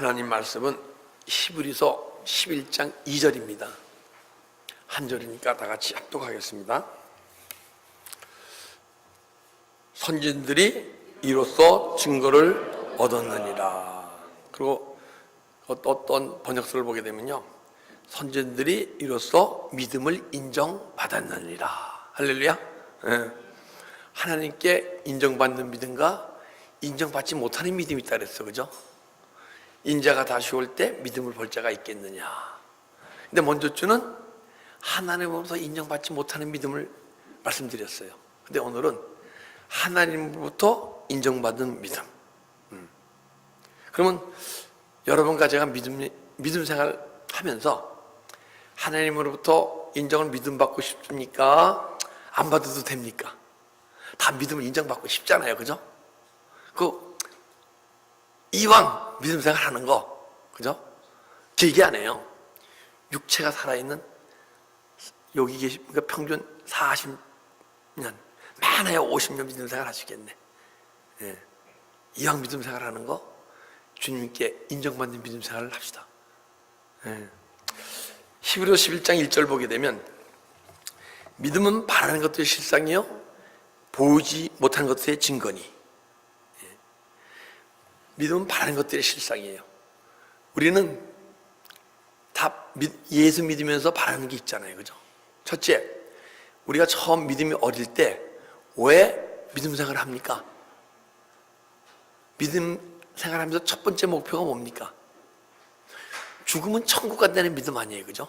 하나님 말씀은 히브리서 11장 2절입니다. 한 절이니까 다 같이 합독하겠습니다. 선진들이 이로써 증거를 얻었느니라. 그리고 어떤 번역서를 보게 되면요, 선진들이 이로써 믿음을 인정받았느니라. 할렐루야. 네. 하나님께 인정받는 믿음과 인정받지 못하는 믿음이 있다 그랬어, 그죠? 인자가 다시 올 때 믿음을 볼 자가 있겠느냐. 근데 먼저 주는 하나님으로부터 인정받지 못하는 믿음을 말씀드렸어요. 근데 오늘은 하나님으로부터 인정받은 믿음. 그러면 여러분과 제가 믿음 생활 하면서 하나님으로부터 인정을 믿음 받고 싶습니까? 안 받아도 됩니까? 다 믿음을 인정받고 싶잖아요, 그죠? 이왕 믿음 생활 하는 거, 그죠? 길게 안 해요. 육체가 살아있는, 여기 계시니까 평균 40년, 많아야 50년 믿음 생활 하시겠네. 예. 이왕 믿음 생활 하는 거, 주님께 인정받는 믿음 생활을 합시다. 예. 히브리서 11장 1절 보게 되면, 믿음은 바라는 것들의 실상이요, 보이지 못하는 것들의 증거니. 믿음은 바라는 것들의 실상이에요. 우리는 다 예수 믿으면서 바라는 게 있잖아요, 그죠? 첫째, 우리가 처음 믿음이 어릴 때 왜 믿음 생활을 합니까? 믿음 생활하면서 첫 번째 목표가 뭡니까? 죽으면 천국 간다는 믿음 아니에요, 그죠?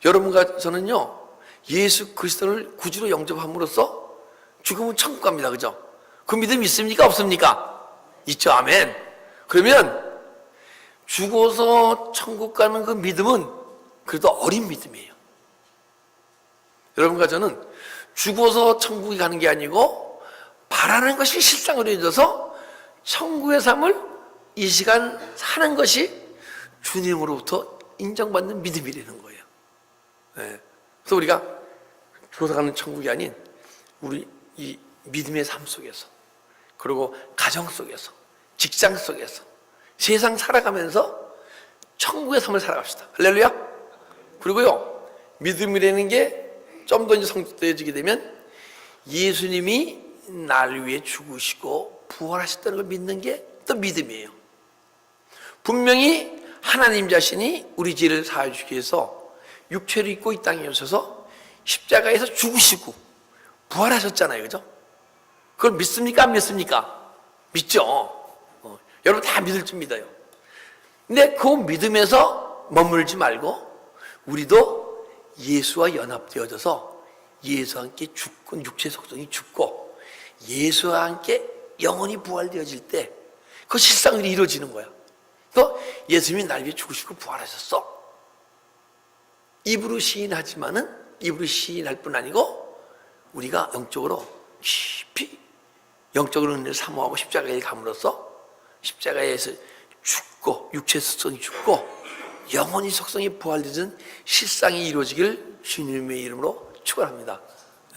여러분과 저는요, 예수 그리스도를 구주로 영접함으로써 죽으면 천국 갑니다, 그죠? 그 믿음 있습니까, 없습니까? 있죠, 아멘. 그러면 죽어서 천국 가는 그 믿음은 그래도 어린 믿음이에요. 여러분과 저는 죽어서 천국에 가는 게 아니고 바라는 것이 실상으로 이어져서 천국의 삶을 이 시간 사는 것이 주님으로부터 인정받는 믿음이라는 거예요. 네. 그래서 우리가 죽어서 가는 천국이 아닌 우리 이 믿음의 삶 속에서, 그리고 가정 속에서, 직장 속에서, 세상 살아가면서 천국의 삶을 살아갑시다. 할렐루야. 그리고요, 믿음이라는 게 좀 더 성숙되어지게 되면 예수님이 날 위해 죽으시고 부활하셨다는 걸 믿는 게 또 믿음이에요. 분명히 하나님 자신이 우리 죄를 사해 주기 위해서 육체를 입고 이 땅에 오셔서 십자가에서 죽으시고 부활하셨잖아요, 그죠? 그걸 믿습니까, 안 믿습니까? 믿죠. 여러분 다 믿을 줄 믿어요. 근데 그 믿음에서 머물지 말고 우리도 예수와 연합되어져서 예수와 함께 죽고, 육체 속성이 죽고 예수와 함께 영원히 부활되어질 때 그 실상으로 이루어지는 거야. 또 예수님이 날 위해 죽으시고 부활하셨어. 입으로 시인하지만은, 입으로 시인할 뿐 아니고 우리가 영적으로 깊이 영적으로 은혜를 사모하고 십자가에 감으로써 십자가에서 죽고 육체 속성이 죽고 영원히 속성이 부활되는 실상이 이루어지길 주님의 이름으로 축원합니다.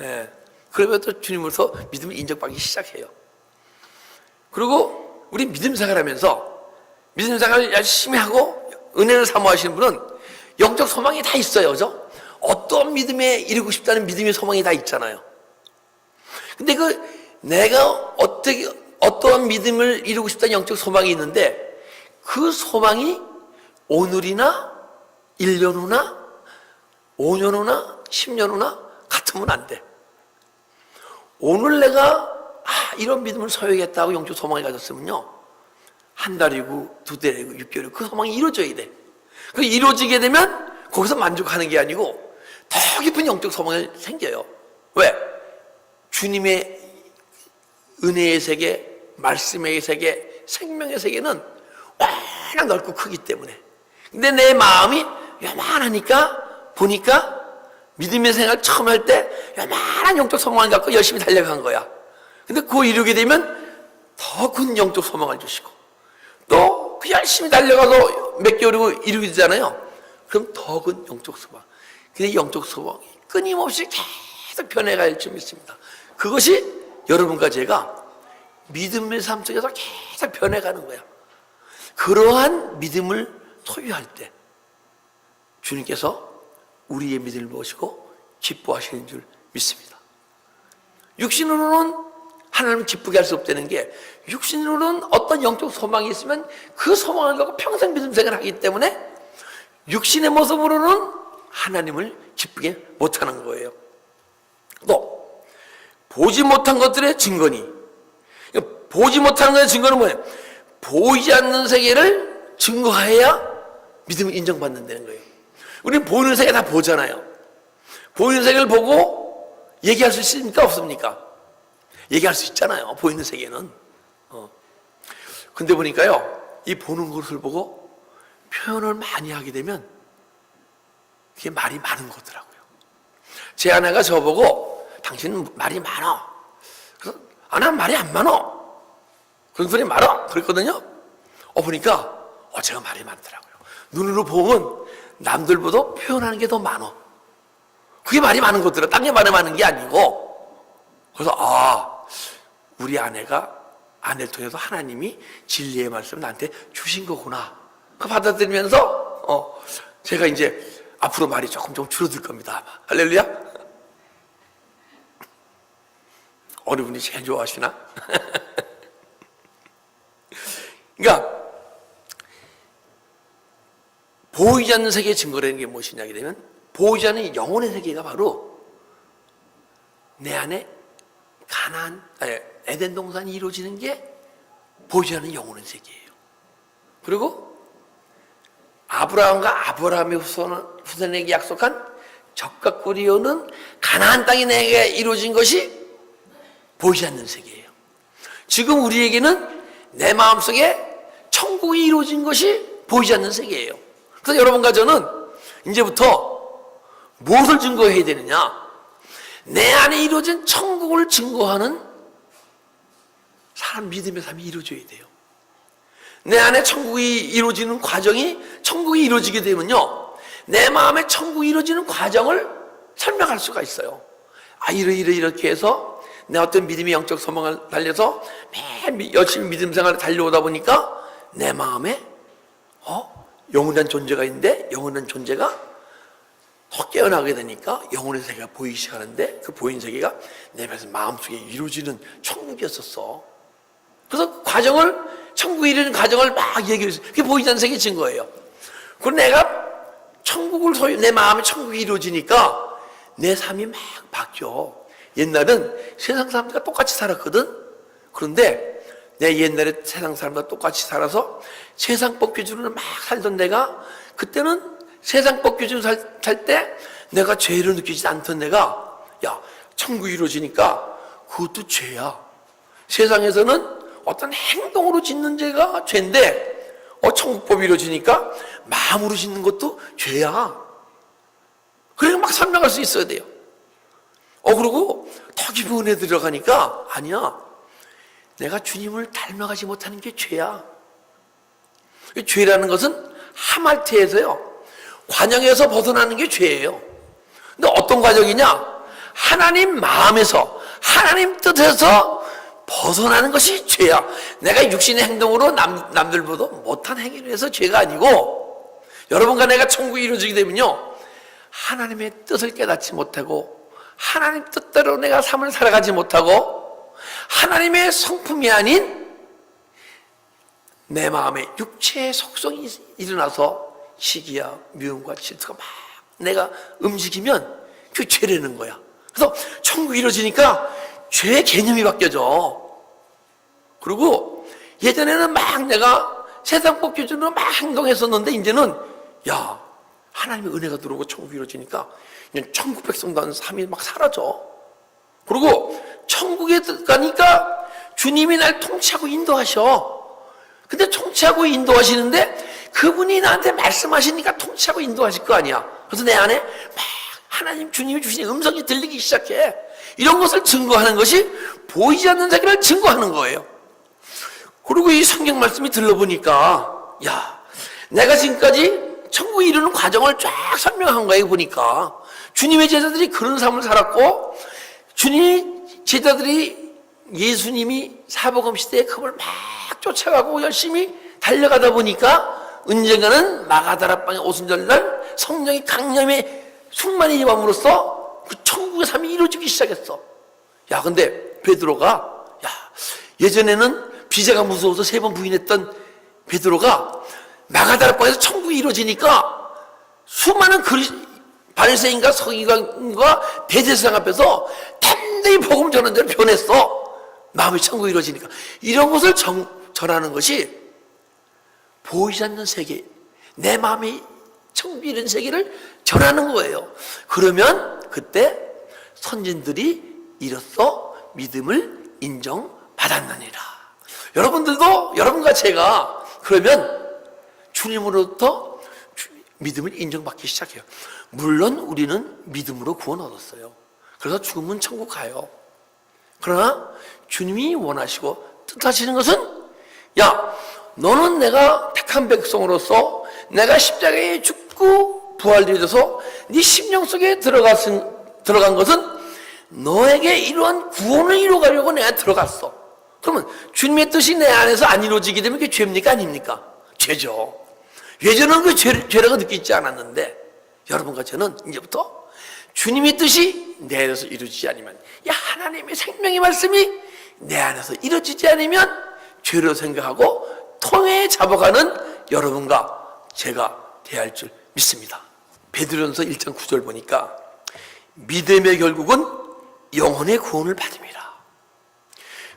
예. 그러면 또 주님으로서 믿음을 인정받기 시작해요. 그리고 우리 믿음 생활하면서 믿음 생활을 열심히 하고 은혜를 사모하시는 분은 영적 소망이 다 있어요, 그죠? 어떤 믿음에 이르고 싶다는 믿음의 소망이 다 있잖아요. 근데 내가 어떠한 믿음을 이루고 싶다는 영적 소망이 있는데 그 소망이 오늘이나 1년 후나 5년 후나 10년 후나 같으면 안 돼. 오늘 내가 이런 믿음을 소유하겠다고 영적 소망을 가졌으면요, 한 달이고 2달이고 6개월이고 그 소망이 이루어져야 돼. 그 이루어지게 되면 거기서 만족하는 게 아니고 더 깊은 영적 소망이 생겨요. 왜? 주님의 은혜의 세계, 말씀의 세계, 생명의 세계는 워낙 넓고 크기 때문에. 근데 내 마음이 요만하니까 보니까 믿음의 생활 처음 할 때 요만한 영적 소망을 갖고 열심히 달려간 거야. 근데 그거 이루게 되면 더 큰 영적 소망을 주시고 또 그 열심히 달려가서 몇 개월이고 이루게 되잖아요. 그럼 더 큰 영적 소망. 근데 영적 소망이 끊임없이 계속 변해갈 줄 믿습니다. 그것이 여러분과 제가 믿음의 삶 속에서 계속 변해가는 거야. 그러한 믿음을 소유할 때 주님께서 우리의 믿음을 보시고 기뻐하시는 줄 믿습니다. 육신으로는 하나님을 기쁘게 할 수 없다는 게, 육신으로는 어떤 영적 소망이 있으면 그 소망을 갖고 평생 믿음 생활을 하기 때문에 육신의 모습으로는 하나님을 기쁘게 못하는 거예요. 또 보지 못한 것들의 증거니, 보지 못하는 것의 증거는 뭐예요? 보이지 않는 세계를 증거해야 믿음을 인정받는다는 거예요. 우리는 보이는 세계 다 보잖아요. 보이는 세계를 보고 얘기할 수 있습니까? 없습니까? 얘기할 수 있잖아요. 보이는 세계는. 근데 보니까요, 이 보는 것을 보고 표현을 많이 하게 되면 그게 말이 많은 거더라고요. 제 아내가 저보고 당신은 말이 많아. 그래서 난 말이 안 많아. 그런 소리 말아. 그랬거든요. 보니까 제가 말이 많더라고요. 눈으로 보면 남들보다 표현하는 게 더 많아. 그게 말이 많은 거더라. 딴 게 말이 많은 게 아니고. 그래서 우리 아내를 통해서 하나님이 진리의 말씀을 나한테 주신 거구나. 그 받아들이면서 제가 이제 앞으로 말이 조금 줄어들 겁니다. 아마. 할렐루야. 어느 분이 제일 좋아하시나? 그러니까 보이지 않는 세계의 증거라는 게 무엇이냐 하게 되면, 보이지 않는 영혼의 세계가 바로 내 안에 에덴 동산이 이루어지는 게 보이지 않는 영혼의 세계예요. 그리고 아브라함과 아브라함의 후손에게 약속한 적과 꿀이 오는 가나안 땅이 내게 이루어진 것이 보이지 않는 세계예요. 지금 우리에게는 내 마음속에 천국이 이루어진 것이 보이지 않는 세계예요. 그래서 여러분과 저는 이제부터 무엇을 증거해야 되느냐? 내 안에 이루어진 천국을 증거하는 사람 믿음의 삶이 이루어져야 돼요. 내 안에 천국이 이루어지는 과정이, 천국이 이루어지게 되면요, 내 마음에 천국이 이루어지는 과정을 설명할 수가 있어요. 이렇게 해서 내 어떤 믿음의 영적 소망을 달려서 매일 열심히 믿음 생활을 달려오다 보니까 내 마음에 영원한 존재가 있는데, 영원한 존재가 더 깨어나게 되니까 영혼의 세계가 보이기 시작하는데, 그 보이는 세계가 내 마음속에 이루어지는 천국이었었어. 그래서 그 과정을, 천국에 이르는 과정을 막 얘기해서 그게 보이지 않는 세계의 증거예요. 그리고 내가 천국을 내 마음에 천국이 이루어지니까 내 삶이 막 바뀌어. 옛날은 세상 사람들과 똑같이 살았거든. 그런데 내 옛날에 세상 사람들과 똑같이 살아서 세상법 기준으로 막 살던 내가, 그때는 세상법 기준으로 살 때 내가 죄를 느끼지 않던 내가, 천국이 이루어지니까 그것도 죄야. 세상에서는 어떤 행동으로 짓는 죄가 죄인데, 천국법이 이루어지니까 마음으로 짓는 것도 죄야. 그래서 막 설명할 수 있어야 돼요. 그리고 더 깊은 은혜 들어가니까, 아니야, 내가 주님을 닮아가지 못하는 게 죄야. 죄라는 것은 하말트에서요, 관영에서 벗어나는 게 죄예요. 근데 어떤 과정이냐? 하나님 마음에서, 하나님 뜻에서 벗어나는 것이 죄야. 내가 육신의 행동으로 남들보다 못한 행위를 해서 죄가 아니고, 여러분과 내가 천국이 이루어지게 되면요, 하나님의 뜻을 깨닫지 못하고 하나님 뜻대로 내가 삶을 살아가지 못하고 하나님의 성품이 아닌 내 마음에 육체의 속성이 일어나서 시기야 미움과 질투가 막 내가 움직이면 그게 죄라는 거야. 그래서 천국이 이루어지니까 죄의 개념이 바뀌어져. 그리고 예전에는 막 내가 세상법 기준으로 막 행동했었는데, 이제는 하나님의 은혜가 들어오고 천국이 이루어지니까 천국 백성다운 삶이 막 사라져. 그리고 천국에 가니까 주님이 날 통치하고 인도하셔. 근데 통치하고 인도하시는데 그분이 나한테 말씀하시니까 통치하고 인도하실 거 아니야. 그래서 내 안에 막 하나님 주님이 주신 음성이 들리기 시작해. 이런 것을 증거하는 것이 보이지 않는 세계를 증거하는 거예요. 그리고 이 성경 말씀이 들러보니까 내가 지금까지 천국에 이르는 과정을 쫙 설명한 거예요. 보니까 주님의 제자들이 그런 삶을 살았고, 제자들이 예수님이 사복음 시대에 그걸 막 쫓아가고 열심히 달려가다 보니까 언젠가는 마가다락방의 오순절날 성령의 강림에 충만히 임함으로써 그 천국의 삶이 이루어지기 시작했어. 야, 근데 베드로가, 예전에는 비자가 무서워서 3번 부인했던 베드로가 마가다락방에서 천국이 이루어지니까 수많은 바리새인과 서기관과 대제사장 앞에서 담대히 복음 전하는 자로 변했어. 마음의 천국이 이루어지니까. 이런 것을 전하는 것이 보이지 않는 세계, 내 마음의 천국이 이런 세계를 전하는 거예요. 그러면 그때 선진들이 이로써 믿음을 인정받았느니라. 여러분들도, 여러분과 제가 그러면 주님으로부터 믿음을 인정받기 시작해요. 물론 우리는 믿음으로 구원 얻었어요. 그래서 죽으면 천국 가요. 그러나 주님이 원하시고 뜻하시는 것은, 야, 너는 내가 택한 백성으로서 내가 십자가에 죽고 부활되어서 네 심령 속에 들어간 것은 너에게 이러한 구원을 이루어가려고 내가 들어갔어. 그러면 주님의 뜻이 내 안에서 안 이루어지게 되면 그게 죄입니까? 아닙니까? 죄죠. 예전에는 그 죄라고 느끼지 않았는데, 여러분과 저는 이제부터 주님의 뜻이 내 안에서 이루어지지 않으면, 하나님의 생명의 말씀이 내 안에서 이루어지지 않으면 죄로 생각하고 통에 잡아가는 여러분과 제가 돼야 할 줄 믿습니다. 베드로전서 1장 9절 보니까 믿음의 결국은 영혼의 구원을 받음이라.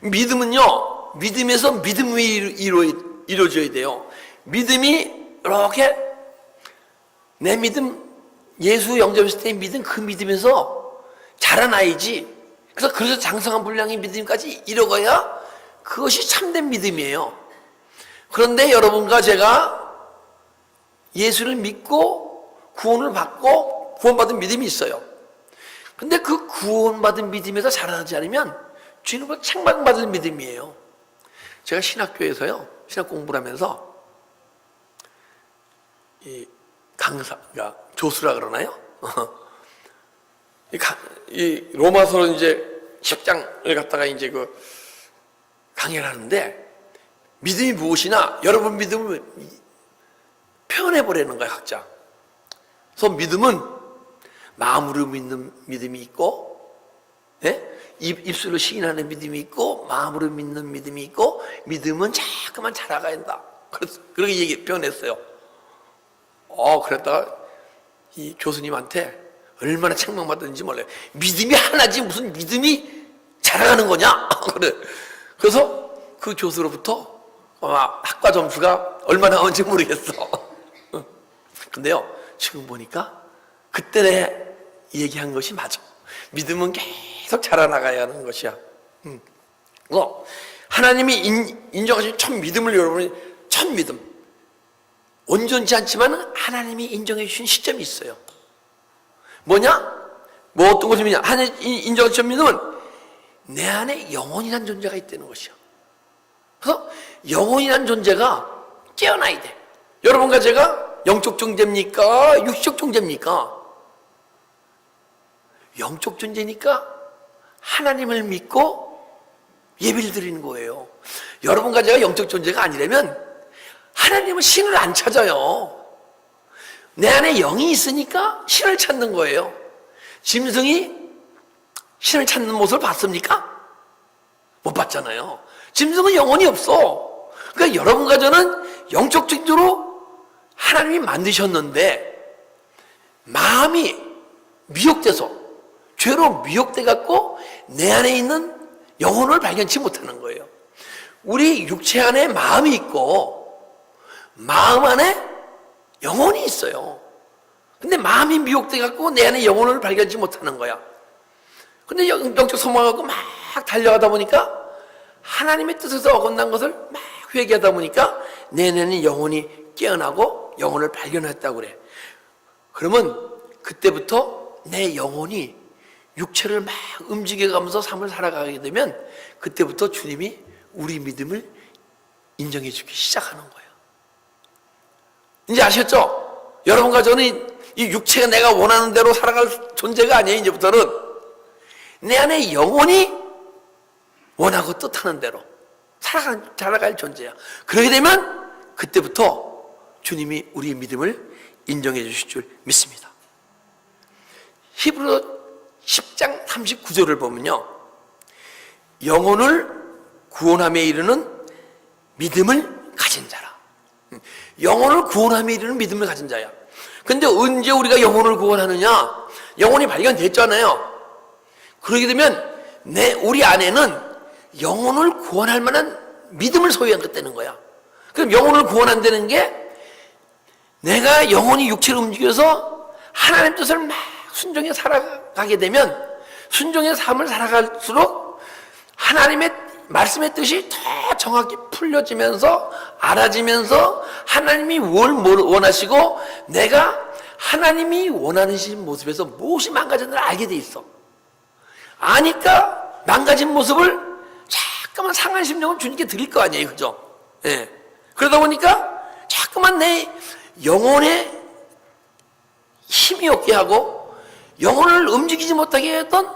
믿음은요, 믿음에서 믿음이 이루어져야 돼요. 믿음이 이렇게 내 믿음, 예수 영접했을 때의 믿음, 그 믿음에서 자라나야지. 그래서 장성한 분량의 믿음까지 이뤄가야 그것이 참된 믿음이에요. 그런데 여러분과 제가 예수를 믿고 구원을 받고 구원받은 믿음이 있어요. 근데 그 구원받은 믿음에서 자라나지 않으면 주님으로 책망받을 믿음이에요. 제가 신학교에서요, 신학 공부를 하면서 이 강사가 조수라 그러나요? 이 로마서로 이제 10장을 갖다가 이제 그 강의를 하는데, 믿음이 무엇이나 여러분 믿음을 표현해보려는 거야, 각자. 그래서 믿음은 마음으로 믿는 믿음이 있고, 입술로 시인하는 믿음이 있고, 마음으로 믿는 믿음이 있고, 믿음은 자꾸만 자라가야 한다. 그래서 그렇게 표현했어요. 그랬다가 이 교수님한테 얼마나 책망받았는지 몰라요. 믿음이 하나지 무슨 믿음이 자라가는 거냐? 그래서 그 교수로부터 아마 학과 점수가 얼마나 나온지 모르겠어. 근데요, 지금 보니까 그때 내 얘기한 것이 맞아. 믿음은 계속 자라나가야 하는 것이야. 하나님이 인정하신 첫 믿음을, 여러분이 첫 믿음, 온전치 않지만 하나님이 인정해 주신 시점이 있어요. 뭐냐? 뭐 어떤 것이냐? 하나님 인정하신 믿음은 내 안에 영혼이란 존재가 있다는 것이야. 그래서 영혼이란 존재가 깨어나야 돼. 여러분과 제가 영적 존재입니까? 육적 존재입니까? 영적 존재니까 하나님을 믿고 예배를 드리는 거예요. 여러분과 제가 영적 존재가 아니라면 하나님은 신을 안 찾아요. 내 안에 영이 있으니까 신을 찾는 거예요. 짐승이 신을 찾는 모습을 봤습니까? 못 봤잖아요. 짐승은 영혼이 없어. 그러니까 여러분과 저는 영적 존재로 하나님이 만드셨는데 마음이 미혹돼서 죄로 미혹돼 갖고 내 안에 있는 영혼을 발견치 못하는 거예요. 우리 육체 안에 마음이 있고 마음 안에 영혼이 있어요. 근데 마음이 미혹돼 갖고 내 안에 영혼을 발견치 못하는 거야. 근데 영적 소망하고 막 달려가다 보니까 하나님의 뜻에서 어긋난 것을 막 회개하다 보니까 내 안에는 영혼이 깨어나고 영혼을 발견했다고 그래. 그러면 그때부터 내 영혼이 육체를 막 움직여가면서 삶을 살아가게 되면 그때부터 주님이 우리 믿음을 인정해 주기 시작하는 거예요. 이제 아셨죠? 여러분과 저는 이 육체가 내가 원하는 대로 살아갈 존재가 아니에요. 이제부터는 내 안에 영혼이 원하고 뜻하는 대로 살아갈 존재야. 그러게 되면 그때부터 주님이 우리의 믿음을 인정해 주실 줄 믿습니다. 히브리서 10장 39절을 보면요, 영혼을 구원함에 이르는 믿음을 가진 자라. 영혼을 구원함에 이르는 믿음을 가진 자야. 근데 언제 우리가 영혼을 구원하느냐? 영혼이 발견됐잖아요. 그러게 되면 우리 안에는 영혼을 구원할 만한 믿음을 소유하겠다는 거야. 그럼 영혼을 구원한다는 게 내가 영혼이 육체를 움직여서 하나님 뜻을 막 순종해 살아가게 되면, 순종의 삶을 살아갈수록 하나님의 말씀의 뜻이 더 정확히 풀려지면서 알아지면서 하나님이 뭘 원하시고 내가 하나님이 원하는 모습에서 무엇이 망가졌는지 알게 돼 있어. 아니까 망가진 모습을 자꾸만 상한 심령을 주님께 드릴 거 아니에요, 그죠? 예. 그러다 보니까 자꾸만 내 영혼에 힘이 없게 하고 영혼을 움직이지 못하게 했던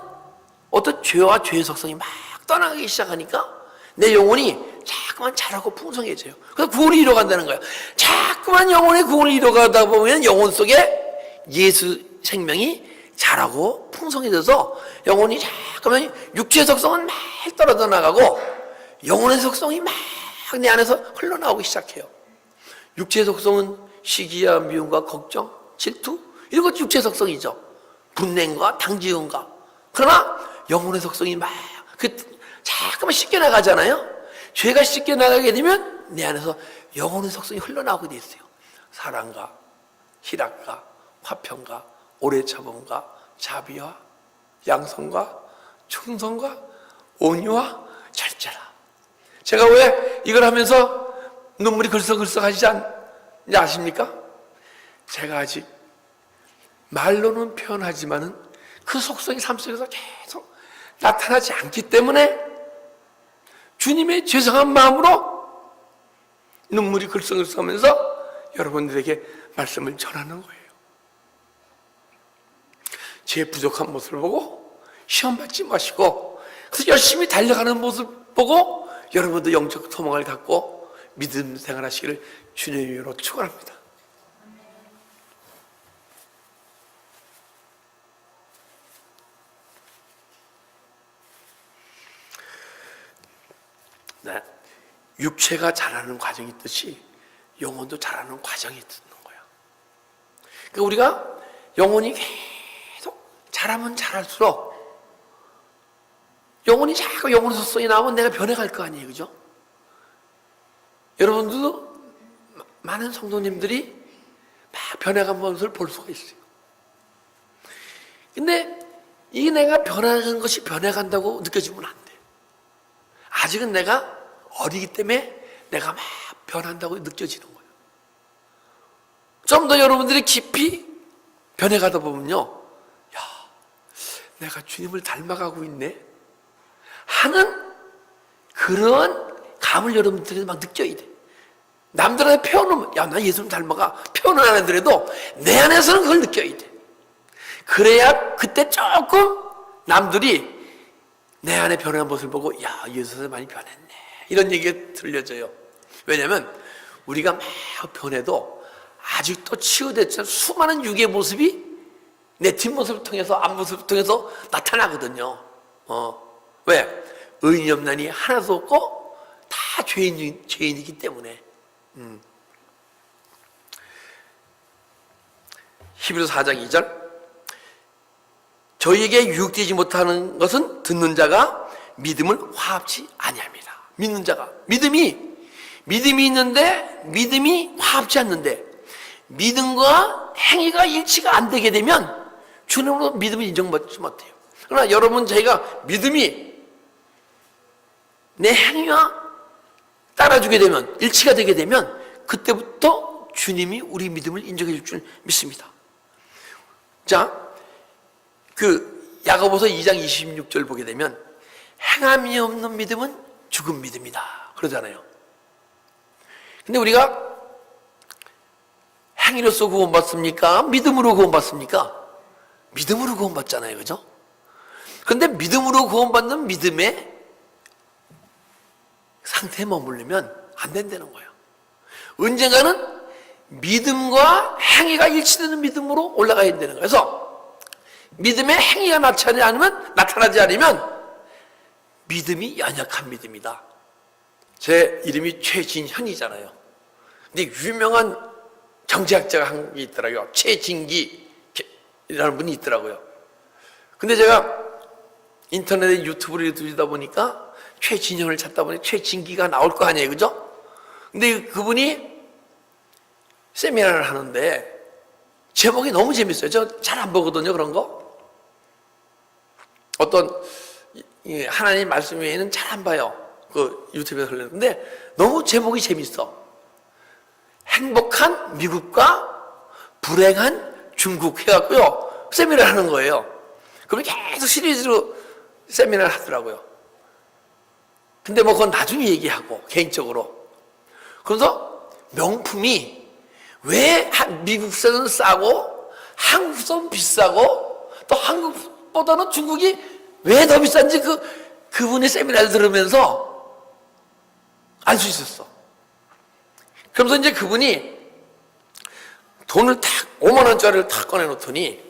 어떤 죄와 죄의 속성이 막 떠나가기 시작하니까 내 영혼이 자꾸만 자라고 풍성해져요. 그래서 구원이 이뤄간다는 거예요. 자꾸만 영혼의 구원을 이뤄가다 보면 영혼 속에 예수 생명이 자라고 풍성해져서 영혼이 자꾸만 육체의 속성은 막 떨어져 나가고 영혼의 속성이 막 내 안에서 흘러나오기 시작해요. 육체의 속성은 시기와 미움과 걱정, 질투, 이런 것이 육체의 속성이죠. 분냉과 당지음과. 그러나 영혼의 속성이 막 자꾸만 씻겨 나가잖아요. 죄가 씻겨 나가게 되면 내 안에서 영혼의 속성이 흘러나오게 돼 있어요. 사랑과 희락과 화평과 오래 참음과 자비와 양성과 충성과 온유와 절제라. 제가 왜 이걸 하면서 눈물이 글썽글썽 하시지 않는지 아십니까? 제가 아직 말로는 표현하지만은 그 속성이 삶 속에서 계속 나타나지 않기 때문에 주님의 죄송한 마음으로 눈물이 글썽글썽하면서 여러분들에게 말씀을 전하는 거예요. 제 부족한 모습을 보고 시험 받지 마시고 그래서 열심히 달려가는 모습 보고 여러분도 영적 소망을 갖고 믿음 생활하시기를 주님의 이름으로 축원합니다. 네. 육체가 자라는 과정이 있듯이 영혼도 자라는 과정이 있는 거야. 그러니까 우리가 영혼이 계속 자라면 자랄수록 영혼이 자꾸 영혼의 속성이 나오면 내가 변해갈 거 아니에요, 그죠? 여러분들도 많은 성도님들이 막 변해간 모습을 볼 수가 있어요. 근데 이게 내가 변하는 것이 변해간다고 느껴지면 안 돼. 아직은 내가 어리기 때문에 내가 막 변한다고 느껴지는 거예요. 좀 더 여러분들이 깊이 변해가다 보면요, 야, 내가 주님을 닮아가고 있네 하는 그런 감을 여러분들이 막 느껴야 돼. 남들한테 표현은, 야, 나 예수님 닮아가 표현은 안 하더라도 내 안에서는 그걸 느껴야 돼. 그래야 그때 조금 남들이 내 안에 변한 모습을 보고, 야, 예수님 많이 변했네, 이런 얘기가 들려져요. 왜냐면 우리가 막 변해도 아직도 치유됐지만 수많은 육의 모습이 내 뒷모습을 통해서 앞모습을 통해서 나타나거든요. 왜? 의인이 없나니 하나도 없고 다 죄인이기 때문에. 히브리서 4장 2절, 저희에게 유익되지 못하는 것은 듣는 자가 믿음을 화합치 아니합니다. 믿는 자가 믿음이 있는데 믿음이 화합지 않는데 믿음과 행위가 일치가 안 되게 되면 주님으로 믿음을 인정받지 못해요. 그러나 여러분, 저희가 믿음이 내 행위와 따라주게 되면, 일치가 되게 되면 그때부터 주님이 우리 믿음을 인정해 줄 줄 믿습니다. 자, 야고보서 2장 26절 보게 되면 행함이 없는 믿음은 죽은 믿음이다 그러잖아요. 근데 우리가 행위로서 구원받습니까? 믿음으로 구원받습니까? 믿음으로 구원받잖아요, 그죠? 그런데 믿음으로 구원받는 믿음의 상태에 머무르면 안 된다는 거예요. 언젠가는 믿음과 행위가 일치되는 믿음으로 올라가야 된다는 거예요. 그래서 믿음의 행위가 나타나지 않으면 믿음이 연약한 믿음이다. 제 이름이 최진현이잖아요. 근데 유명한 경제학자가 한 게 있더라고요. 최진기라는 분이 있더라고요. 근데 제가 인터넷에 유튜브를 들이다 보니까 최진현을 찾다 보니 최진기가 나올 거 아니에요, 그죠? 근데 그분이 세미나를 하는데 제목이 너무 재밌어요. 저 잘 안 보거든요, 그런 거. 어떤 하나님 말씀 외에는 잘 안 봐요. 그 유튜브에서 흘렀는데 너무 제목이 재밌어. 행복한 미국과 불행한 중국 해갖고요 세미나를 하는 거예요. 그럼 계속 시리즈로 세미나를 하더라고요. 근데 뭐 그건 나중에 얘기하고 개인적으로. 그래서 명품이 왜 미국에서는 싸고 한국에서는 비싸고 또 한국보다는 중국이 왜 더 비싼지 그분의 세미나를 들으면서 알 수 있었어. 그러면서 이제 그분이 돈을 탁 5만 원짜리를 탁 꺼내놓더니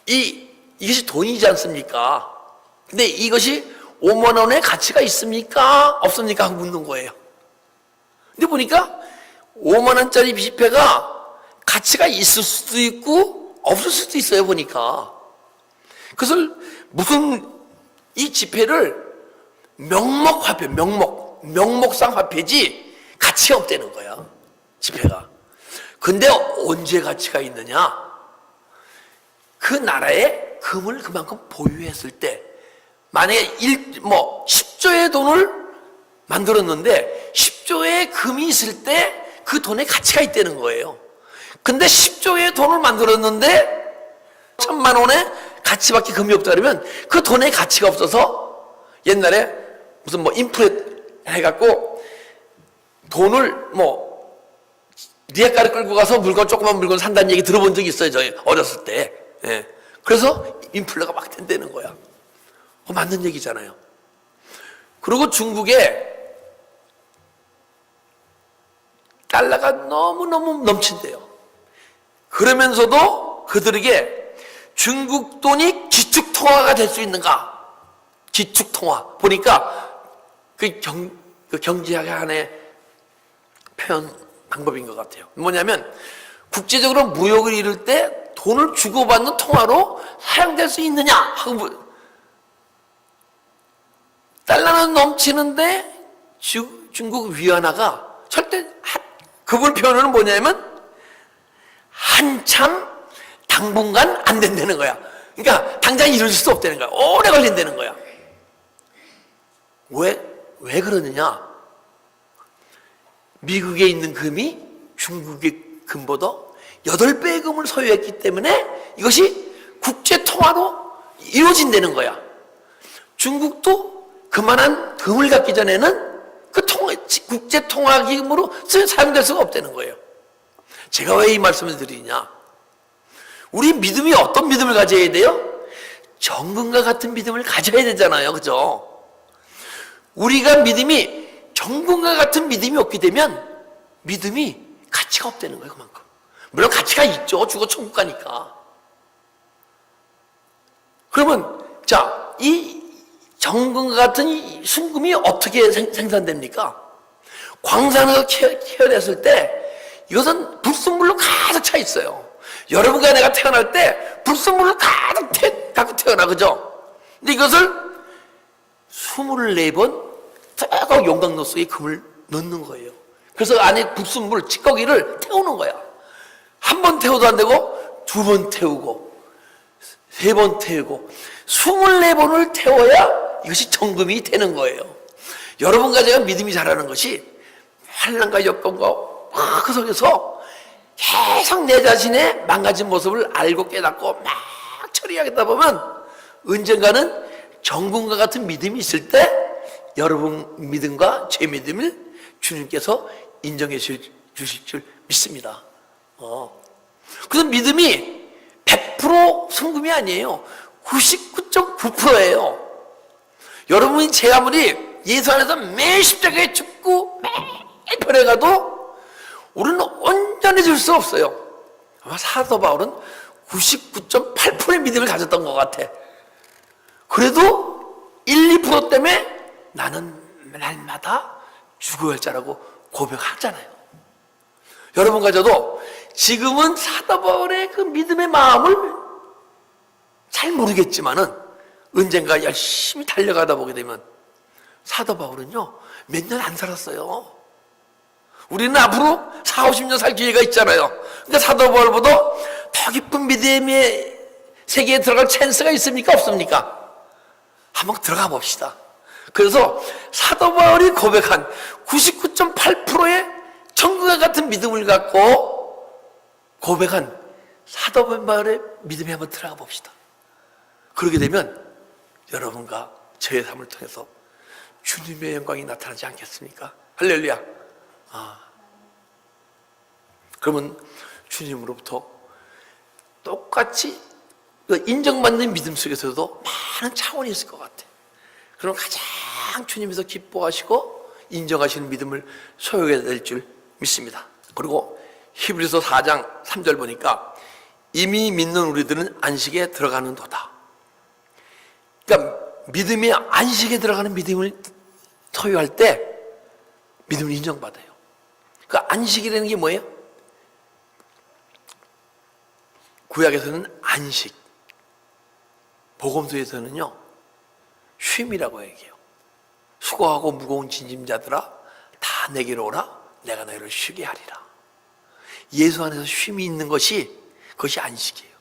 이것이 돈이지 않습니까? 근데 이것이 5만 원의 가치가 있습니까? 없습니까? 하고 묻는 거예요. 근데 보니까 5만 원짜리 지폐가 가치가 있을 수도 있고 없을 수도 있어요, 보니까. 그것을 이 지폐를 명목화폐, 명목상 화폐지 가치가 없다는 거야, 지폐가. 근데 언제 가치가 있느냐? 그 나라에 금을 그만큼 보유했을 때, 만약에 10조의 돈을 만들었는데 10조의 금이 있을 때 그 돈에 가치가 있다는 거예요. 근데 10조의 돈을 만들었는데 1,000만 원의 가치밖에 금이 없다 그러면 그 돈의 가치가 없어서 옛날에 무슨 인플레 해갖고 돈을 리아카를 끌고 가서 조그만 물건 산다는 얘기 들어본 적이 있어요, 저희 어렸을 때. 예. 그래서 인플레가 막 된다는 거야. 맞는 얘기잖아요. 그리고 중국에 달러가 너무너무 넘친대요. 그러면서도 그들에게 중국 돈이 기축통화가 될 수 있는가? 기축통화. 보니까 그 경제학의 표현 방법인 것 같아요. 뭐냐면 국제적으로 무역을 이룰 때 돈을 주고받는 통화로 사용될 수 있느냐 하고, 달러는 넘치는데 중국 위안화가 절대, 그분 표현은 뭐냐면 한참 당분간 안 된다는 거야. 그러니까 당장 이룰 수 없다는 거야. 오래 걸린다는 거야. 왜 그러느냐? 미국에 있는 금이 중국의 금보다 8배의 금을 소유했기 때문에 이것이 국제통화로 이루어진다는 거야. 중국도 그만한 금을 갖기 전에는 국제통화기금으로 사용될 수가 없다는 거예요. 제가 왜 이 말씀을 드리냐? 우리 믿음이 어떤 믿음을 가져야 돼요? 정금과 같은 믿음을 가져야 되잖아요, 그죠? 우리가 믿음이 정금과 같은 믿음이 없게 되면 믿음이 가치가 없다는 거예요, 그만큼. 물론 가치가 있죠, 죽어 천국 가니까. 그러면 이 정금과 같은 이 순금이 어떻게 생산됩니까? 광산에서 캐어냈을 때 이것은 불순물로 가득 차 있어요. 여러분과 내가 태어날 때 불순물로 가득 태어나, 그죠? 근데 이것을 24번 쭉 용광로 속에 금을 넣는 거예요. 그래서 안에 불순물, 찌꺼기를 태우는 거야. 한 번 태워도 안 되고 2번 태우고 3번 태우고 24번을 태워야 이것이 정금이 되는 거예요. 여러분과 제가 믿음이 자라는 것이 환난과 역경과 그 속에서 계속 내 자신의 망가진 모습을 알고 깨닫고 막 처리하겠다 보면 언젠가는 정금과 같은 믿음이 있을 때 여러분 믿음과 제 믿음을 주님께서 인정해 주실 줄 믿습니다. 그래서 믿음이 100% 성금이 아니에요. 99.9%예요. 여러분이 제 아무리 예수 안에서 매일 십자가에 죽고 매일 변해가도 우리는 온전해질 수 없어요. 아마 사도 바울은 99.8%의 믿음을 가졌던 것 같아. 그래도 1, 2% 때문에 나는 날마다 죽어야 할 자라고 고백하잖아요. 여러분과 저도 지금은 사도 바울의 그 믿음의 마음을 잘 모르겠지만은 언젠가 열심히 달려가다 보게 되면 사도 바울은요 몇 년 안 살았어요. 우리는 앞으로 4, 50년 살 기회가 있잖아요. 그러니까 사도 바울보다 더 깊은 믿음의 세계에 들어갈 찬스가 있습니까? 없습니까? 한번 들어가 봅시다. 그래서 사도 바울이 고백한 99.8%의 천국과 같은 믿음을 갖고 고백한 사도 바울의 믿음에 한번 들어가 봅시다. 그러게 되면 여러분과 저의 삶을 통해서 주님의 영광이 나타나지 않겠습니까? 할렐루야. 그러면 주님으로부터 똑같이 인정받는 믿음 속에서도 많은 차원이 있을 것 같아요. 그럼 가장 주님에서 기뻐하시고 인정하시는 믿음을 소유하게 될 줄 믿습니다. 그리고 히브리서 4장 3절 보니까 이미 믿는 우리들은 안식에 들어가는 도다. 그러니까 믿음이 안식에 들어가는 믿음을 소유할 때 믿음을 인정받아요. 그 안식이라는 게 뭐예요? 구약에서는 안식, 복음서에서는요 쉼이라고 얘기해요. 수고하고 무거운 짐자들아 다 내게로 오라 내가 너희를 쉬게 하리라. 예수 안에서 쉼이 있는 것이 그것이 안식이에요.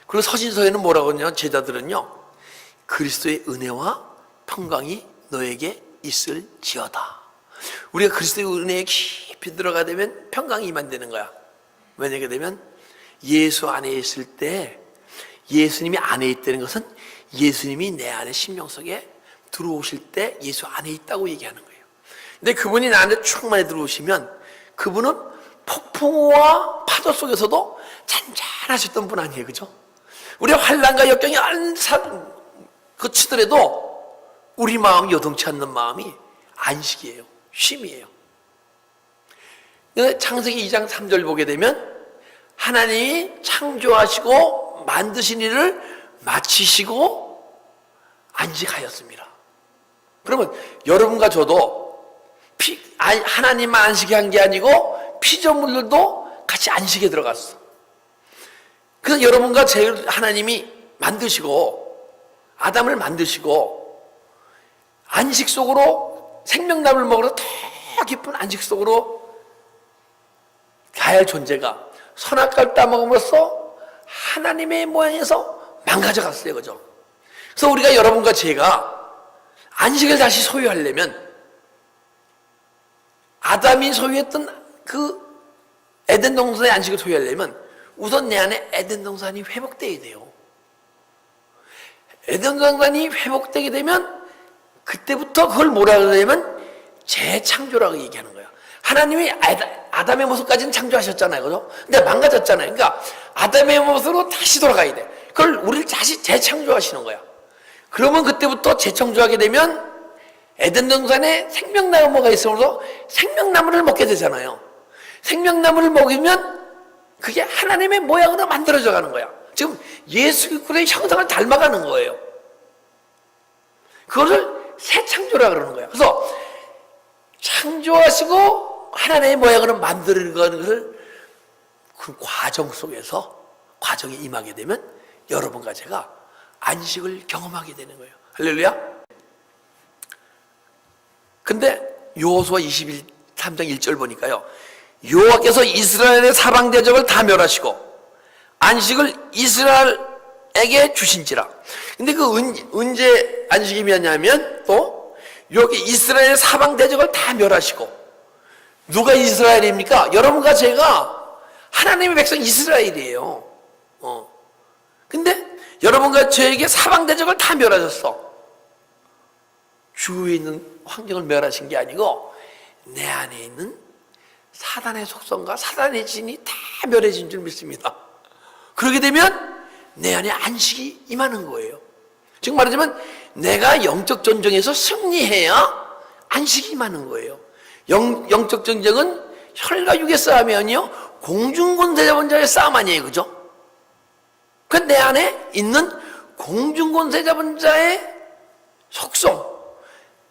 그리고 서신서에는 뭐라고 하냐면 제자들은요 그리스도의 은혜와 평강이 너에게 있을지어다. 우리가 그리스도의 은혜에 깊이 들어가게 되면 평강이 임한다는 거야. 왜냐하게 되면 예수 안에 있을 때 예수님이 안에 있다는 것은 예수님이 내 안에 심령 속에 들어오실 때 예수 안에 있다고 얘기하는 거예요. 근데 그분이 나 안에 충만히 들어오시면 그분은 폭풍우와 파도 속에서도 잔잔하셨던 분 아니에요, 그죠? 우리 환난과 역경이 그치더라도 우리 마음 요동치 않는 마음이 안식이에요, 쉼이에요. 창세기 2장 3절 보게 되면 하나님이 창조하시고 만드신 일을 마치시고 안식하였습니다. 그러면 여러분과 저도 하나님만 안식이 한 게 아니고 피조물들도 같이 안식에 들어갔어. 그래서 여러분과 하나님이 만드시고 아담을 만드시고 안식 속으로 생명나무를 먹으러 더 깊은 안식 속으로 가야 할 존재가 선악과를 따먹음으로써 하나님의 모양에서 망가져갔어요, 그죠? 그래서 우리가 여러분과 제가 안식을 다시 소유하려면 아담이 소유했던 그 에덴 동산의 안식을 소유하려면 우선 내 안에 에덴 동산이 회복되어야 돼요. 에덴 동산이 회복되게 되면 그때부터 그걸 뭐라 그러냐면 재창조라고 얘기하는 거예요. 하나님이 아담의 모습까지는 창조하셨잖아요, 그죠? 근데 망가졌잖아요. 그러니까 아담의 모습으로 다시 돌아가야 돼. 그걸 우리를 다시 재창조하시는 거야. 그러면 그때부터 재창조하게 되면 에덴 동산에 생명나무가 있어서 생명나무를 먹게 되잖아요. 생명나무를 먹으면 그게 하나님의 모양으로 만들어져 가는 거야. 지금 예수 그리스도의 형상을 닮아가는 거예요. 그것을 새 창조라 그러는 거예요. 그래서 창조하시고 하나님의 모양으로 만드는 것을 그 과정 속에서 과정에 임하게 되면 여러분과 제가 안식을 경험하게 되는 거예요. 할렐루야. 근데 여호수아 23장 1절 보니까요 여호와께서 이스라엘의 사방 대적을 다 멸하시고 안식을 이스라엘에게 주신지라. 근데 그 언제 안식이 멸하냐면 또 여기 이스라엘의 사방 대적을 다 멸하시고. 누가 이스라엘입니까? 여러분과 제가 하나님의 백성 이스라엘이에요. 근데 여러분과 저에게 사방 대적을 다 멸하셨어. 주위에 있는 환경을 멸하신 게 아니고 내 안에 있는 사단의 속성과 사단의 진이 다 멸해진 줄 믿습니다. 그렇게 되면 내 안에 안식이 임하는 거예요. 즉 말하자면 내가 영적 전쟁에서 승리해야 안식이 임하는 거예요. 영적 전쟁은 혈과 육의 싸움이면요 공중권세자본자의 싸움 아니에요, 그죠? 그 내 안에 있는 공중권세자본자의 속성,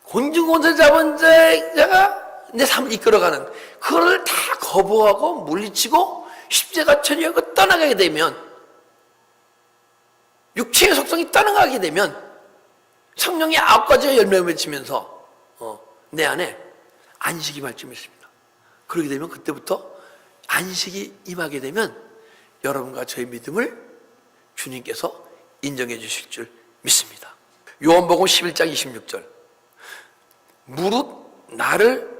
공중권세자본자가 내 삶을 이끌어가는 그거를 다 거부하고 물리치고 십자가 처리하고 떠나가게 되면, 육체의 속성이 떠나가게 되면 성령의 9가지가 열매를 맺히면서 내 안에 안식이 발전했습니다. 그렇게 되면 그때부터 안식이 임하게 되면 여러분과 저의 믿음을 주님께서 인정해 주실 줄 믿습니다. 요한복음 11장 26절, 무릇 나를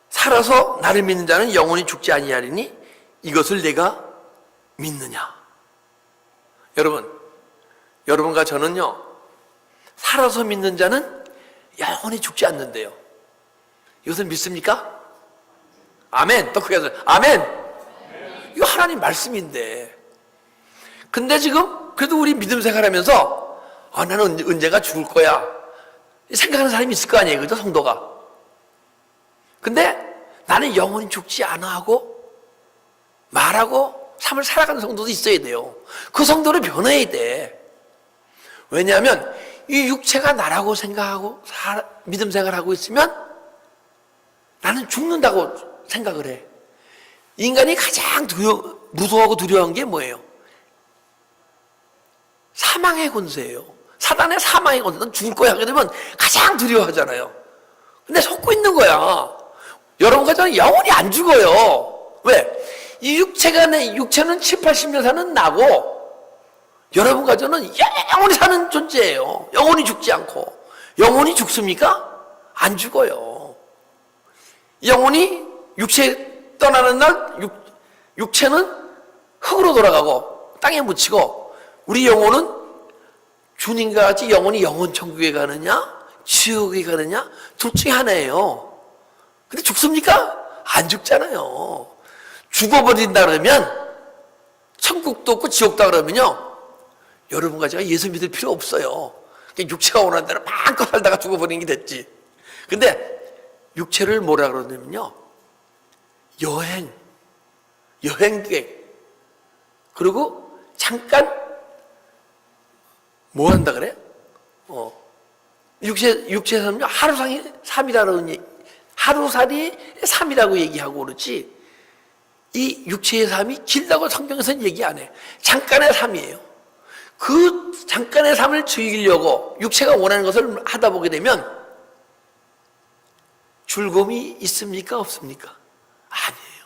살아서 나를 믿는 자는 영원히 죽지 아니하리니 이것을 내가 믿느냐. 여러분과 저는요 살아서 믿는 자는 영원히 죽지 않는데요. 이것을 믿습니까? 아멘. 또 크게 하세요. 아멘. 이거 하나님 말씀인데, 근데 지금 그래도 우리 믿음 생활하면서 나는 언젠가 죽을 거야 생각하는 사람이 있을 거 아니에요, 그죠? 성도가. 근데 나는 영원히 죽지 않아 하고 말하고 삶을 살아가는 성도도 있어야 돼요. 그 성도를 변해야 돼. 왜냐하면 이 육체가 나라고 생각하고 믿음 생활하고 있으면 나는 죽는다고 생각을 해. 인간이 가장 무서워하고 두려워한 게 뭐예요? 사망의 권세예요. 사단의 사망의 권세. 넌 죽을 거야 하게 되면 가장 두려워하잖아요. 근데 속고 있는 거야. 여러분과 저는 영원히 안 죽어요. 왜? 이 육체는 7, 80년 사는 나고, 여러분과 저는 영원히 사는 존재예요. 영원히 죽지 않고. 영원히 죽습니까? 안 죽어요. 영원히 육체 떠나는 날 육체는 흙으로 돌아가고 땅에 묻히고, 우리 영혼은 주님과 같이 영원히 영원 천국에 가느냐 지옥에 가느냐 둘 중에 하나예요. 근데 죽습니까? 안 죽잖아요. 죽어버린다 그러면 천국도 없고 지옥도 그러면요 여러분과 제가 예수 믿을 필요 없어요. 육체가 원하는 대로 마음껏 살다가 죽어버리는 게 됐지. 근데 육체를 뭐라 그러냐면요 여행객, 그리고 잠깐 뭐 한다 그래? 육체에서는요 하루살이 3이라고 얘기하고 그렇지, 이 육체의 삶이 길다고 성경에서는 얘기 안 해. 잠깐의 삶이에요. 그 잠깐의 삶을 즐기려고 육체가 원하는 것을 하다 보게 되면 즐거움이 있습니까? 없습니까? 아니에요.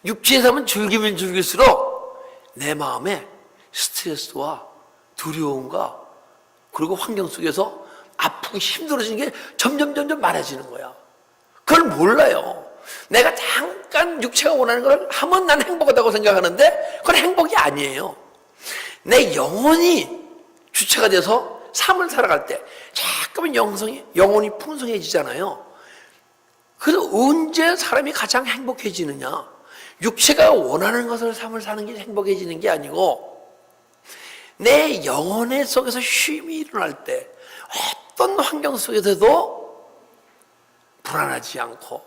육체의 삶은 즐기면 즐길수록 내 마음에 스트레스와 두려움과 그리고 환경 속에서 아프고 힘들어지는 게 점점 많아지는 거야. 그걸 몰라요. 내가 잠깐 육체가 원하는 걸 하면 난 행복하다고 생각하는데 그건 행복이 아니에요. 내 영혼이 주체가 돼서 삶을 살아갈 때 잠깐만 영혼이 풍성해지잖아요. 그래서 언제 사람이 가장 행복해지느냐? 육체가 원하는 것을 삶을 사는 게 행복해지는 게 아니고 내 영혼의 속에서 쉼이 일어날 때 어떤 환경 속에서도 불안하지 않고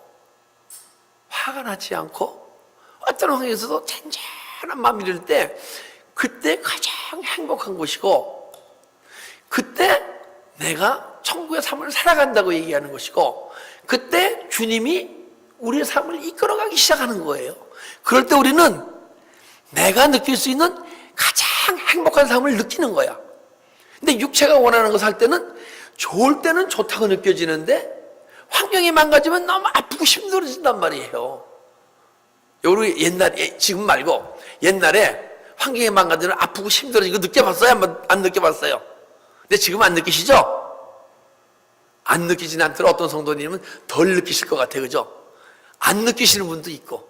화가 나지 않고 어떤 환경에서도 잔잔한 마음이 들 때 그때 가장 행복한 곳이고, 그때 내가 천국의 삶을 살아간다고 얘기하는 것이고, 그때 주님이 우리의 삶을 이끌어가기 시작하는 거예요. 그럴 때 우리는 내가 느낄 수 있는 가장 행복한 삶을 느끼는 거야. 근데 육체가 원하는 것을 할 때는 좋을 때는 좋다고 느껴지는데 환경이 망가지면 너무 아프고 힘들어진단 말이에요. 우리 옛날에, 지금 말고 옛날에 환경이 망가지면 아프고 힘들어지고 느껴봤어요? 안 느껴봤어요? 근데 지금 안 느끼시죠? 안 느끼진 않더라. 어떤 성도님은 덜 느끼실 것 같아요. 그죠? 안 느끼시는 분도 있고.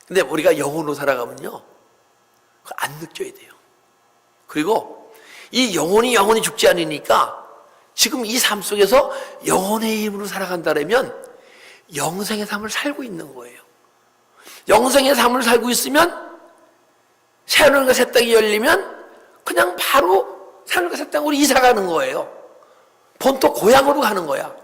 근데 우리가 영혼으로 살아가면요 안 느껴야 돼요. 그리고 이 영혼이 죽지 않으니까 지금 이 삶 속에서 영혼의 힘으로 살아간다면 영생의 삶을 살고 있는 거예요. 영생의 삶을 살고 있으면 새하늘과 새 땅이 열리면 그냥 바로 새하늘과 새 땅으로 이사 가는 거예요. 본토 고향으로 가는 거야.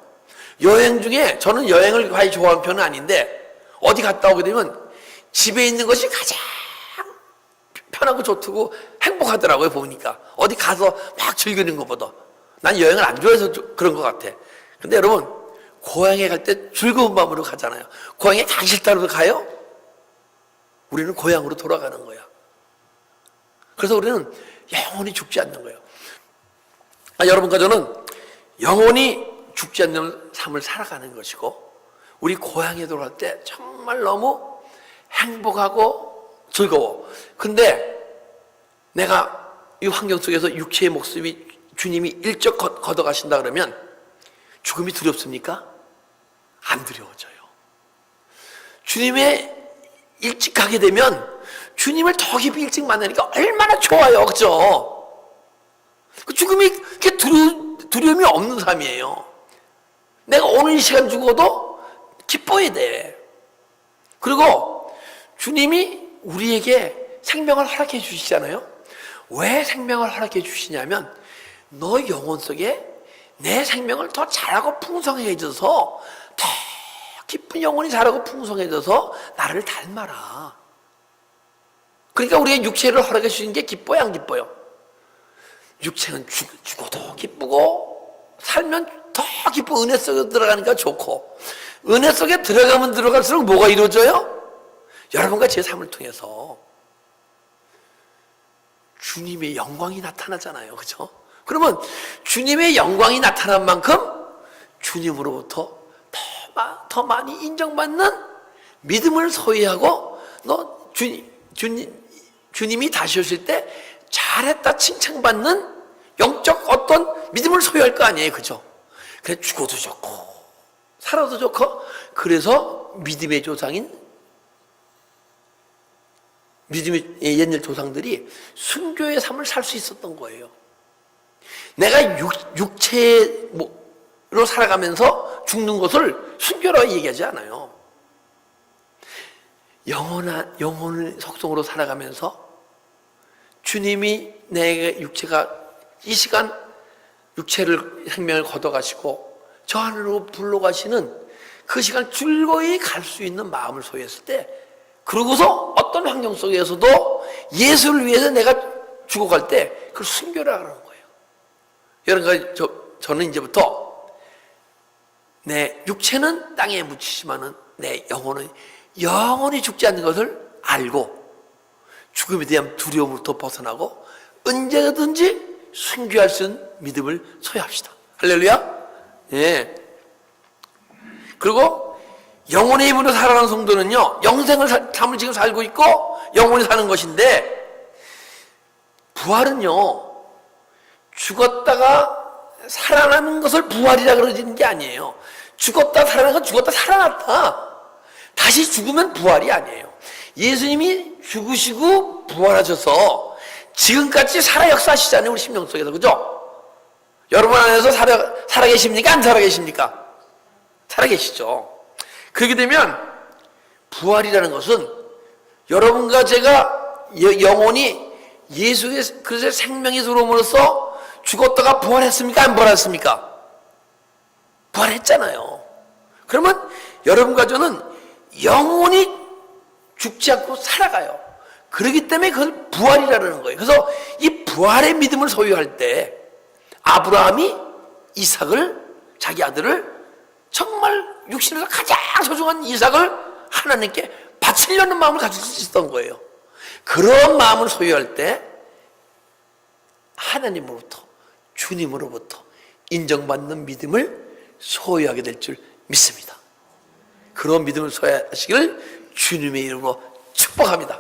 여행 중에 저는 여행을 거의 좋아하는 편은 아닌데 어디 갔다 오게 되면 집에 있는 것이 가장 편하고 좋고 행복하더라고요. 보니까 어디 가서 막 즐기는 것보다. 난 여행을 안 좋아해서 그런 것 같아. 근데 여러분, 고향에 갈 때 즐거운 마음으로 가잖아요. 고향에 가기 싫다고 가요? 우리는 고향으로 돌아가는 거야. 그래서 우리는 영원히 죽지 않는 거예요. 여러분과 저는 영원히 죽지 않는 삶을 살아가는 것이고, 우리 고향에 돌아갈 때 정말 너무 행복하고 즐거워. 근데 내가 이 환경 속에서 육체의 목숨이 주님이 일찍 걷어가신다 그러면 죽음이 두렵습니까? 안 두려워져요. 주님의 일찍 가게 되면 주님을 더 깊이 일찍 만나니까 얼마나 좋아요. 그죠? 그 죽음이 그렇게 두려움이 없는 삶이에요. 내가 오늘 이 시간 죽어도 기뻐야 돼. 그리고 주님이 우리에게 생명을 허락해 주시잖아요. 왜 생명을 허락해 주시냐면 너 영혼 속에 내 생명을 더 자라고 풍성해져서 더 깊은 영혼이 자라고 풍성해져서 나를 닮아라. 그러니까 우리의 육체를 허락해 주시는 게 기뻐요, 안 기뻐요? 육체는 죽어도 기쁘고 살면 더 기쁘고 은혜 속에 들어가니까 좋고, 은혜 속에 들어가면 들어갈수록 뭐가 이루어져요? 여러분과 제 삶을 통해서 주님의 영광이 나타나잖아요. 그죠? 그러면 주님의 영광이 나타난 만큼 주님으로부터 더 많이 인정받는 믿음을 소유하고, 너 주님이 다시 오실 때 잘했다 칭찬받는 영적 어떤 믿음을 소유할 거 아니에요. 그죠? 그래, 죽어도 좋고 살아도 좋고. 그래서 믿음의 조상인 믿음의 옛날 조상들이 순교의 삶을 살 수 있었던 거예요. 내가 육체로 살아가면서 죽는 것을 순교라고 얘기하지 않아요. 영혼의 속성으로 살아가면서 주님이 내 육체가 이 시간 생명을 걷어가시고 저 하늘로 불러가시는 그 시간 즐거이 갈 수 있는 마음을 소유했을 때, 그러고서 어떤 환경 속에서도 예수를 위해서 내가 죽어갈 때 그걸 순교라고 하는 거예요. 여러분, 저는 이제부터 내 육체는 땅에 묻히지만은 내 영혼은 영원히 죽지 않는 것을 알고 죽음에 대한 두려움으로부터 벗어나고 언제든지 순교할 수 있는 믿음을 소유합시다. 할렐루야. 예. 그리고 영혼의 힘으로 살아가는 성도는요, 영생을 삶을 지금 살고 있고 영혼이 사는 것인데, 부활은요, 죽었다가 살아나는 것을 부활이라 그러지는 게 아니에요. 죽었다 살아난 건 죽었다 살아났다. 다시 죽으면 부활이 아니에요. 예수님이 죽으시고 부활하셔서 지금까지 살아 역사하시잖아요. 우리 심령 속에서. 그죠? 여러분 안에서 살아 계십니까? 안 살아 계십니까? 살아 계시죠. 그렇게 되면 부활이라는 것은 여러분과 제가 영혼이 예수의 그리스도의 생명이 들어옴으로써 죽었다가 부활했습니까? 안 부활했습니까? 부활했잖아요. 그러면 여러분과 저는 영혼이 죽지 않고 살아가요. 그렇기 때문에 그걸 부활이라는 거예요. 그래서 이 부활의 믿음을 소유할 때 아브라함이 이삭을, 자기 아들을 정말 육신에서 가장 소중한 이삭을 하나님께 바치려는 마음을 가질 수 있었던 거예요. 그런 마음을 소유할 때 하나님으로부터, 주님으로부터 인정받는 믿음을 소유하게 될 줄 믿습니다. 그런 믿음을 소유하시기를 주님의 이름으로 축복합니다.